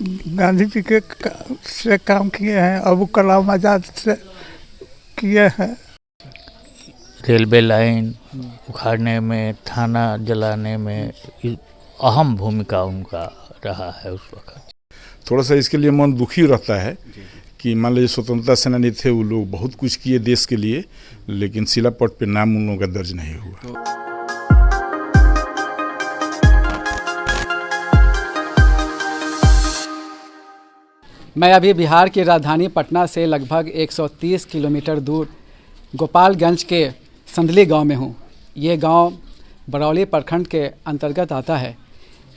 गांधी जी के से काम किए हैं, अबुल कलाम आज़ाद से किए हैं। रेलवे लाइन उखाड़ने में, थाना जलाने में अहम भूमिका उनका रहा है उस वक्त। थोड़ा सा इसके लिए मन दुखी रहता है कि मान लीजिए स्वतंत्रता सेनानी थे, वो लोग बहुत कुछ किए देश के लिए, लेकिन शिलापट पे नाम उन लोगों का दर्ज नहीं हुआ। मैं अभी बिहार की राजधानी पटना से लगभग 130 किलोमीटर दूर गोपालगंज के संदली गांव में हूं। ये गांव बरौली प्रखंड के अंतर्गत आता है।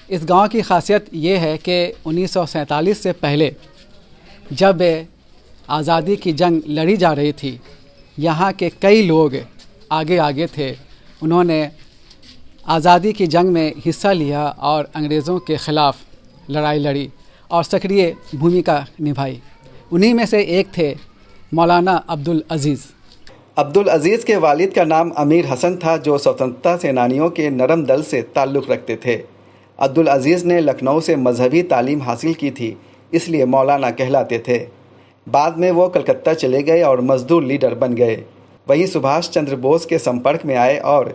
इस गांव की खासियत ये है कि 1947 से पहले जब आज़ादी की जंग लड़ी जा रही थी, यहाँ के कई लोग आगे थे। उन्होंने आज़ादी की जंग में हिस्सा लिया और अंग्रेज़ों के ख़िलाफ़ लड़ाई लड़ी और सक्रिय भूमिका निभाई। उन्हीं में से एक थे मौलाना अब्दुल अज़ीज़। अब्दुल अज़ीज़ के वालिद का नाम अमीर हसन था, जो स्वतंत्रता सेनानियों के नरम दल से ताल्लुक़ रखते थे। अब्दुल अज़ीज़ ने लखनऊ से मजहबी तालीम हासिल की थी, इसलिए मौलाना कहलाते थे। बाद में वो कलकत्ता चले गए और मज़दूर लीडर बन गए। वहीं सुभाष चंद्र बोस के संपर्क में आए और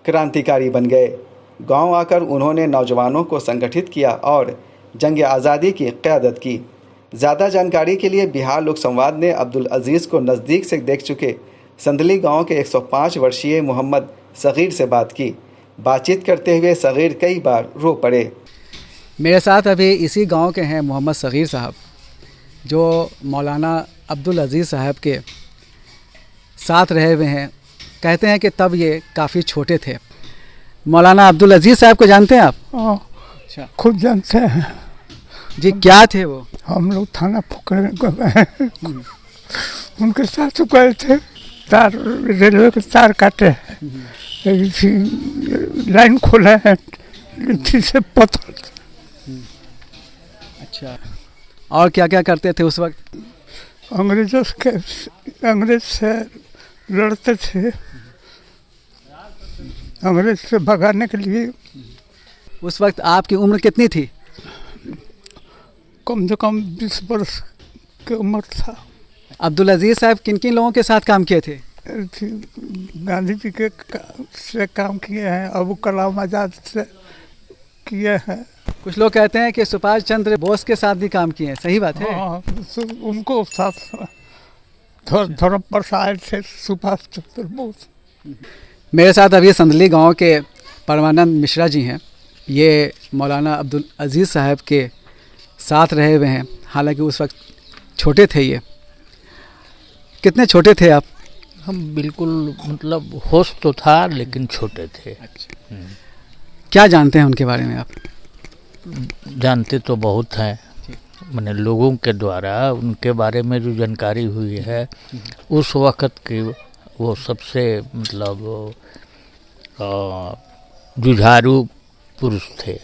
क्रांतिकारी बन गए। गांव आकर उन्होंने नौजवानों को संगठित किया और जंग आज़ादी की क़यादत की। ज़्यादा जानकारी के लिए बिहार लोक संवाद ने अब्दुल अज़ीज़ को नज़दीक से देख चुके संदली गांव के 105 वर्षीय मोहम्मद सग़ीर से बात की। बातचीत करते हुए सग़ीर कई बार रो पड़े। मेरे साथ अभी इसी गांव के हैं मोहम्मद सग़ीर साहब, जो मौलाना अब्दुल अज़ीज़ साहब के साथ रहे हुए हैं। कहते हैं कि तब ये काफ़ी छोटे थे। मौलाना अब्दुल अज़ीज़ साहब को जानते हैं आप? अच्छा, खुद जानते हैं जी। क्या थे वो? हम लोग थाना पकड़ने को गए, उनके साथ गए थे। तार रेलवे के तार काटे, लाइन खोले हैं, लिट्टी से पत्थर। अच्छा, और क्या क्या करते थे उस वक्त? अंग्रेज से लड़ते थे, अंग्रेज से भगाने के लिए। उस वक्त आपकी उम्र कितनी थी? कम से कम 20 वर्ष की उम्र था। अब्दुल अज़ीज़ साहब किन किन लोगों के साथ काम किए थे? गांधी जी के से काम किए हैं, अबुल कलाम आज़ाद से किए हैं। कुछ लोग कहते हैं कि सुभाष चंद्र बोस के साथ भी काम किए हैं, सही बात है? हाँ, उनको साथ धर्म प्रसाद थे सुभाष चंद्र बोस। मेरे साथ अभी संदली गांव के परमानंद मिश्रा जी हैं। ये मौलाना अब्दुल अज़ीज़ साहब के साथ रहे हुए हैं, हालांकि उस वक्त छोटे थे। ये कितने छोटे थे आप? हम बिल्कुल, मतलब होश तो था लेकिन छोटे थे। अच्छा। क्या जानते हैं उनके बारे में आप? जानते तो बहुत हैं, मैंने लोगों के द्वारा उनके बारे में जो जानकारी हुई है, उस वक़्त की वो सबसे मतलब जुझारू पुरुष थे।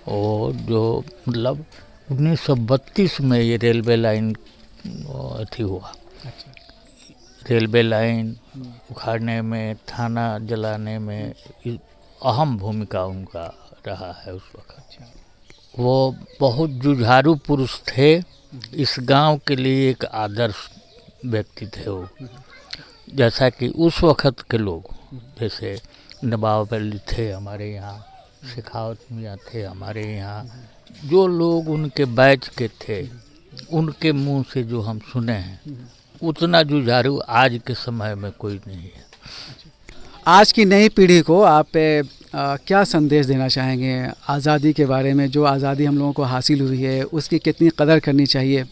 और जो मतलब 1932 में ये रेलवे लाइन अथी हुआ। अच्छा। रेलवे लाइन उखाड़ने में, थाना जलाने में अहम भूमिका उनका रहा है उस वक्त। अच्छा। वो बहुत जुझारू पुरुष थे। इस गांव के लिए एक आदर्श व्यक्ति थे वो। जैसा कि उस वक्त के लोग, जैसे नवाब अली थे हमारे यहाँ, शेखावत मियाँ थे हमारे यहाँ, जो लोग उनके बैच के थे, उनके मुंह से जो हम सुने हैं, उतना जुझारू आज के समय में कोई नहीं है। आज की नई पीढ़ी को आप क्या संदेश देना चाहेंगे आज़ादी के बारे में? जो आज़ादी हम लोगों को हासिल हुई है, उसकी कितनी कदर करनी चाहिए?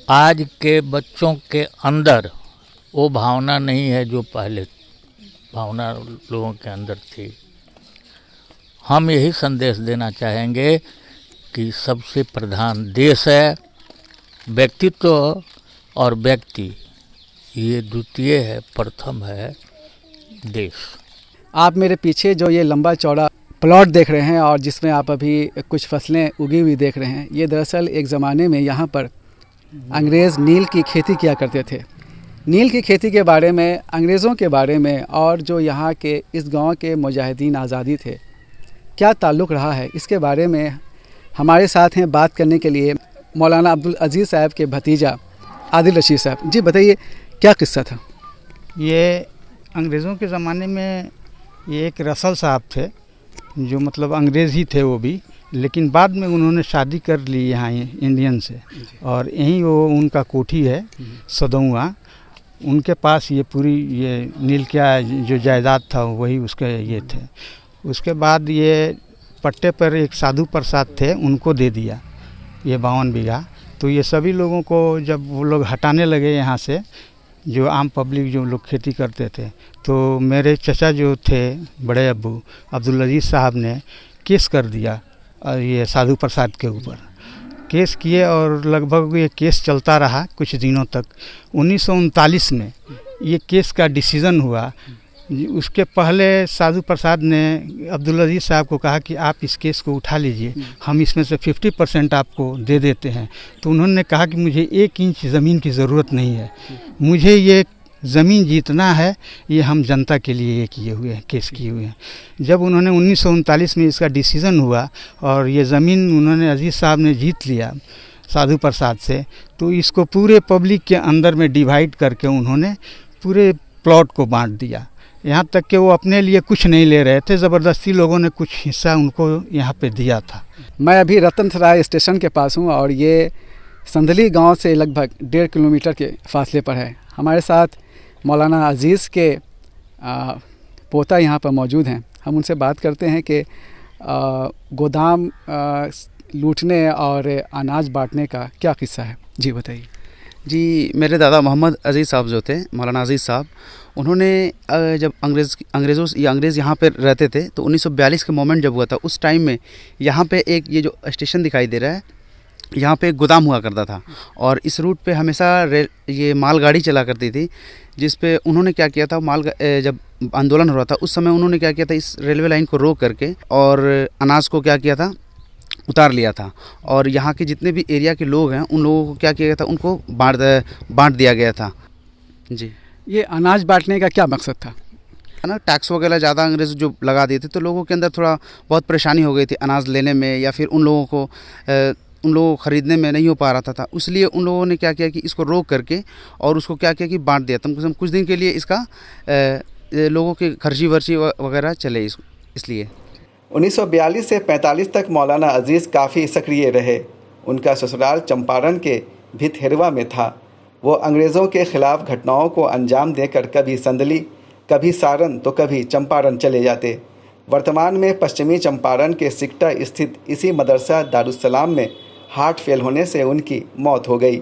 आज के बच्चों के अंदर वो भावना नहीं है जो पहले भावना लोगों के अंदर थी। हम यही संदेश देना चाहेंगे कि सबसे प्रधान देश है, व्यक्तित्व और व्यक्ति ये द्वितीय है, प्रथम है देश। आप मेरे पीछे जो ये लंबा चौड़ा प्लॉट देख रहे हैं और जिसमें आप अभी कुछ फसलें उगी हुई देख रहे हैं, ये दरअसल एक ज़माने में यहाँ पर अंग्रेज़ नील की खेती किया करते थे। नील की खेती के बारे में, अंग्रेज़ों के बारे में और जो यहाँ के इस गांव के मुजाहिदीन आज़ादी थे, क्या ताल्लुक़ रहा है, इसके बारे में हमारे साथ हैं बात करने के लिए मौलाना अब्दुल अजीज़ साहब के भतीजा आदिल रशीद साहब। जी बताइए, क्या किस्सा था? ये अंग्रेज़ों के ज़माने में ये एक रसल साहब थे, जो मतलब अंग्रेज़ ही थे वो भी, लेकिन बाद में उन्होंने शादी कर ली यहाँ इंडियन से, और यहीं वो उनका कोठी है सदौआ। उनके पास ये पूरी ये नीलक्या जो जायदाद था वही उसके ये थे। उसके बाद ये पट्टे पर एक साधु प्रसाद थे, उनको दे दिया ये 52 बीघा। तो ये सभी लोगों को जब वो लोग हटाने लगे यहाँ से, जो आम पब्लिक जो लोग खेती करते थे, तो मेरे चचा जो थे बड़े अब्बू अब्दुल अजीज़ साहब ने केस कर दिया ये साधु प्रसाद के ऊपर। केस किए और लगभग ये केस चलता रहा कुछ दिनों तक। 1939 में ये केस का डिसीज़न हुआ। उसके पहले साधु प्रसाद ने अब्दुल अजीज़ साहब को कहा कि आप इस केस को उठा लीजिए, हम इसमें से 50% आपको दे देते हैं। तो उन्होंने कहा कि मुझे 1 इंच ज़मीन की ज़रूरत नहीं है, मुझे ये ज़मीन जीतना है, ये हम जनता के लिए ये किए हुए हैं, केस किए हुए हैं। जब उन्होंने 1939 में इसका डिसीज़न हुआ और ये ज़मीन उन्होंने अजीज़ साहब ने जीत लिया साधु प्रसाद से, तो इसको पूरे पब्लिक के अंदर में डिवाइड करके उन्होंने पूरे प्लॉट को बांट दिया। यहाँ तक कि वो अपने लिए कुछ नहीं ले रहे थे, ज़बरदस्ती लोगों ने कुछ हिस्सा उनको यहाँ पे दिया था। मैं अभी रतन सराय स्टेशन के पास हूँ और ये संदली गांव से लगभग 1.5 किलोमीटर के फासले पर है। हमारे साथ मौलाना अजीज़ के पोता यहाँ पर मौजूद हैं। हम उनसे बात करते हैं कि गोदाम लूटने और अनाज बांटने का क्या किस्सा है। जी बताइए। जी, मेरे दादा मोहम्मद अजीज़ साहब जो थे, मौलाना अजीज़ साहब, उन्होंने जब अंग्रेज़ यहाँ पे रहते थे, तो 1942 के मोमेंट जब हुआ था, उस टाइम में यहाँ पे एक ये जो स्टेशन दिखाई दे रहा है, यहाँ पे एक गोदाम हुआ करता था और इस रूट पे हमेशा ये मालगाड़ी चला करती थी, जिस पे उन्होंने क्या किया था, जब आंदोलन हो रहा था उस समय उन्होंने क्या किया था, इस रेलवे लाइन को रोक करके और अनाज को क्या किया था, उतार लिया था। और यहाँ के जितने भी एरिया के लोग हैं उन लोगों को क्या किया गया था, उनको बांट दिया गया था। जी, ये अनाज बांटने का क्या मकसद था? है ना, टैक्स वगैरह ज़्यादा अंग्रेज़ जो लगा दिए थे, तो लोगों के अंदर थोड़ा बहुत परेशानी हो गई थी अनाज लेने में, या फिर उन लोगों को ख़रीदने में नहीं हो पा रहा था। इसलिए उन लोगों ने क्या किया कि इसको रोक करके और उसको क्या किया कि बांट दिया। तो कुछ दिन के लिए इसका लोगों के खर्ची वर्ची वगैरह चले इसलिए। 1942 से 45 तक मौलाना अजीज़ काफ़ी सक्रिय रहे। उनका ससुराल चंपारण के भितहेरवा में था। वो अंग्रेज़ों के ख़िलाफ़ घटनाओं को अंजाम देकर कभी संदली, कभी सारण तो कभी चंपारण चले जाते। वर्तमान में पश्चिमी चंपारण के सिकटा स्थित इसी मदरसा दारुस्सलाम में हार्ट फेल होने से उनकी मौत हो गई।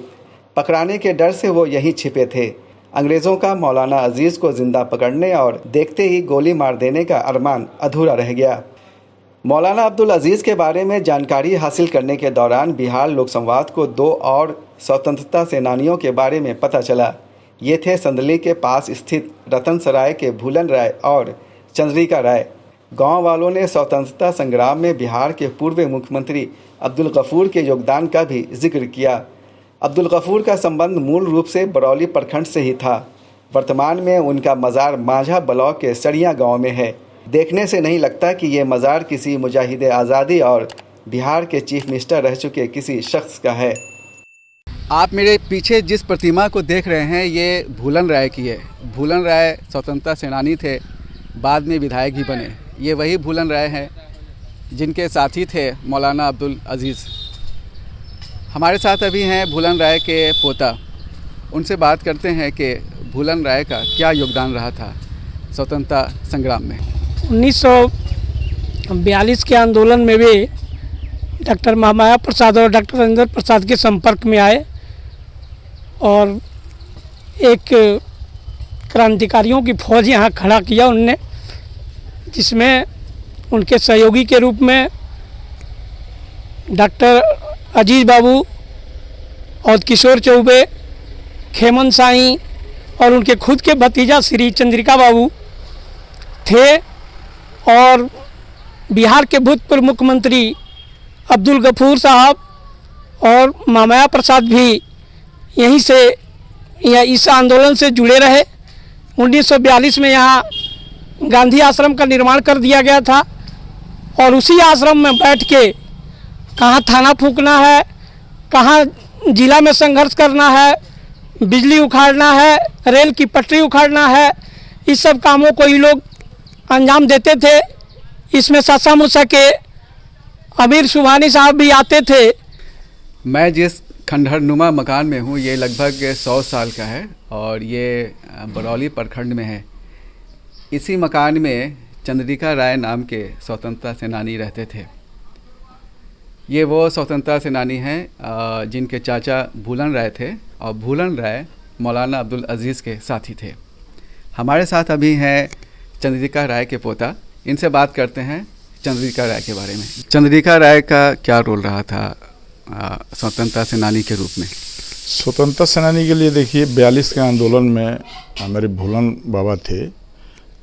पकड़ाने के डर से वो यहीं छिपे थे। अंग्रेज़ों का मौलाना अजीज़ को ज़िंदा पकड़ने और देखते ही गोली मार देने का अरमान अधूरा रह गया। मौलाना अब्दुल अजीज़ के बारे में जानकारी हासिल करने के दौरान बिहार लोक संवाद को 2 और स्वतंत्रता सेनानियों के बारे में पता चला। ये थे संदली के पास स्थित रतन सराय के भूलन राय और चंद्रिका राय। गांव वालों ने स्वतंत्रता संग्राम में बिहार के पूर्व मुख्यमंत्री अब्दुल गफूर के योगदान का भी जिक्र किया। अब्दुल गफूर का संबंध मूल रूप से बरौली प्रखंड से ही था। वर्तमान में उनका मज़ार माझा ब्लॉक के सड़िया गाँव में है। देखने से नहीं लगता कि ये मज़ार किसी मुजाहिद आज़ादी और बिहार के चीफ मिनिस्टर रह चुके किसी शख्स का है। आप मेरे पीछे जिस प्रतिमा को देख रहे हैं, ये भूलन राय की है। भूलन राय स्वतंत्रता सेनानी थे, बाद में विधायक भी बने। ये वही भूलन राय हैं जिनके साथी थे मौलाना अब्दुल अजीज़। हमारे साथ अभी हैं भूलन राय के पोता। उनसे बात करते हैं कि भूलन राय का क्या योगदान रहा था स्वतंत्रता संग्राम में। 1942 के आंदोलन में भी डॉक्टर महामाया प्रसाद और डॉक्टर राजेंद्र प्रसाद के संपर्क में आए और एक क्रांतिकारियों की फौज यहाँ खड़ा किया उनने, जिसमें उनके सहयोगी के रूप में डॉक्टर अजीज बाबू और किशोर चौबे, खेमन साई और उनके खुद के भतीजा श्री चंद्रिका बाबू थे। और बिहार के भूतपूर्व मुख्यमंत्री अब्दुल गफूर साहब और महामाया प्रसाद भी यहीं से इस आंदोलन से जुड़े रहे। 1942 में यहाँ गांधी आश्रम का निर्माण कर दिया गया था और उसी आश्रम में बैठ के कहाँ थाना फूंकना है, कहाँ जिला में संघर्ष करना है, बिजली उखाड़ना है, रेल की पटरी उखाड़ना है, इस सब कामों को ये लोग अंजाम देते थे। इसमें ससा मूसा के अमीर सुबहानी साहब भी आते थे। मैं जिस खंडहरनुमा मकान में हूँ ये लगभग 100 साल का है और ये बरौली प्रखंड में है। इसी मकान में चंद्रिका राय नाम के स्वतंत्रता सेनानी रहते थे। ये वो स्वतंत्रता सेनानी हैं जिनके चाचा भूलन राय थे और भूलन राय मौलाना अब्दुल अजीज़ के साथी थे। हमारे साथ अभी हैं चंद्रिका राय के पोता। इनसे बात करते हैं चंद्रिका राय के बारे में। चंद्रिका राय का क्या रोल रहा था स्वतंत्रता सेनानी के रूप में? स्वतंत्रता सेनानी के लिए देखिए 42 के आंदोलन में हमारे भूलन बाबा थे,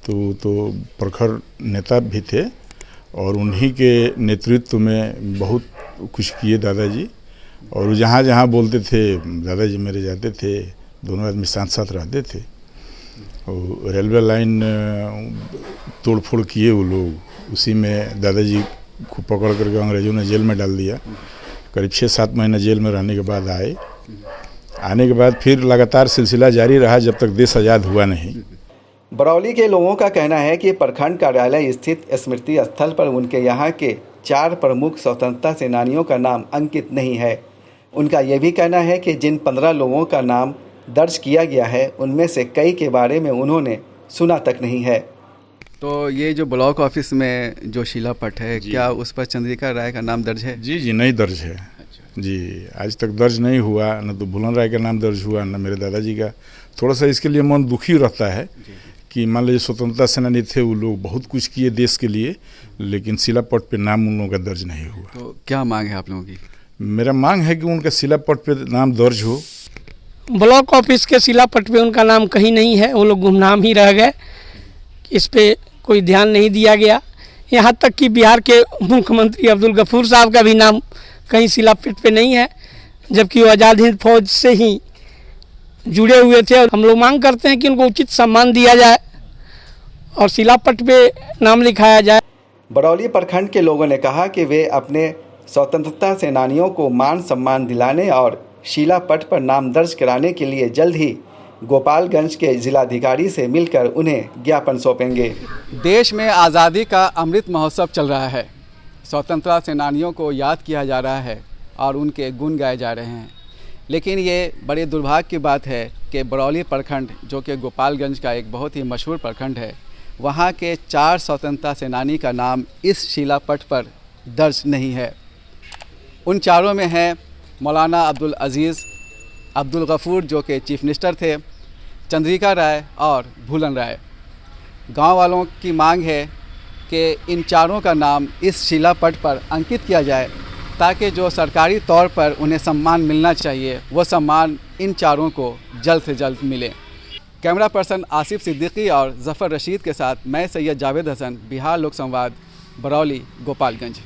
तो प्रखर नेता भी थे और उन्हीं के नेतृत्व में बहुत कुछ किए दादाजी। और जहाँ जहाँ बोलते थे दादाजी मेरे जाते थे, दोनों आदमी साथ साथ रहते थे। और रेलवे लाइन तोड़फोड़ किए वो लोग, उसी में दादाजी को पकड़ करके अंग्रेज़ों ने जेल में डाल दिया। करीब 6-7 महीने जेल में रहने के बाद आने के बाद फिर लगातार सिलसिला जारी रहा जब तक देश आज़ाद हुआ नहीं। बरौली के लोगों का कहना है कि प्रखंड कार्यालय स्थित स्मृति स्थल पर उनके यहाँ के 4 प्रमुख स्वतंत्रता सेनानियों का नाम अंकित नहीं है। उनका यह भी कहना है कि जिन 15 लोगों का नाम दर्ज किया गया है उनमें से कई के बारे में उन्होंने सुना तक नहीं है। तो ये जो ब्लॉक ऑफिस में जो शिलापट है, क्या उस पर चंद्रिका राय का नाम दर्ज है? जी नहीं दर्ज है। अच्छा। जी आज तक दर्ज नहीं हुआ, न तो भूलन राय का नाम दर्ज हुआ, न मेरे दादाजी का। थोड़ा सा इसके लिए मन दुखी रहता है कि मान लीजिए स्वतंत्रता सेनानी थे, वो लोग बहुत कुछ किए देश के लिए, लेकिन शिलापट पे नाम उन लोगों का दर्ज नहीं हुआ। तो क्या मांग है आप लोगों की? मेरा मांग है कि उनका शिलापट पे नाम दर्ज हो। ब्लॉक ऑफिस के शिलापट पे उनका नाम कहीं नहीं है, वो लोग गुमनाम ही रह गए। इस पे कोई ध्यान नहीं दिया गया। यहाँ तक कि बिहार के मुख्यमंत्री अब्दुल गफूर साहब का भी नाम कहीं शिलापट पे नहीं है, जबकि वो आज़ाद हिंद फौज से ही जुड़े हुए थे। और हम लोग मांग करते हैं कि उनको उचित सम्मान दिया जाए और शिलापट पे नाम लिखाया जाए। बरौली प्रखंड के लोगों ने कहा कि वे अपने स्वतंत्रता सेनानियों को मान सम्मान दिलाने और शिलापट पर नाम दर्ज कराने के लिए जल्द ही गोपालगंज के जिलाधिकारी से मिलकर उन्हें ज्ञापन सौंपेंगे। देश में आज़ादी का अमृत महोत्सव चल रहा है। स्वतंत्रता सेनानियों को याद किया जा रहा है और उनके गुण गाए जा रहे हैं। लेकिन ये बड़े दुर्भाग्य की बात है कि बरौली प्रखंड, जो कि गोपालगंज का एक बहुत ही मशहूर प्रखंड है, वहाँ के 4 स्वतंत्रता सेनानी का नाम इस शिलापट पर दर्ज नहीं है। उन चारों में हैं मौलाना अब्दुल अजीज़, अब्दुल गफूर जो कि चीफ मिनिस्टर थे, चंद्रिका राय और भूलन राय। गांव वालों की मांग है कि इन चारों का नाम इस शिलापट पर अंकित किया जाए ताकि जो सरकारी तौर पर उन्हें सम्मान मिलना चाहिए वो सम्मान इन चारों को जल्द से जल्द मिले। कैमरा पर्सन आसिफ सिद्दीकी और ज़फ़र रशीद के साथ मैं सैयद जावेद हसन, बिहार लोक संवाद, बरौली, गोपालगंज।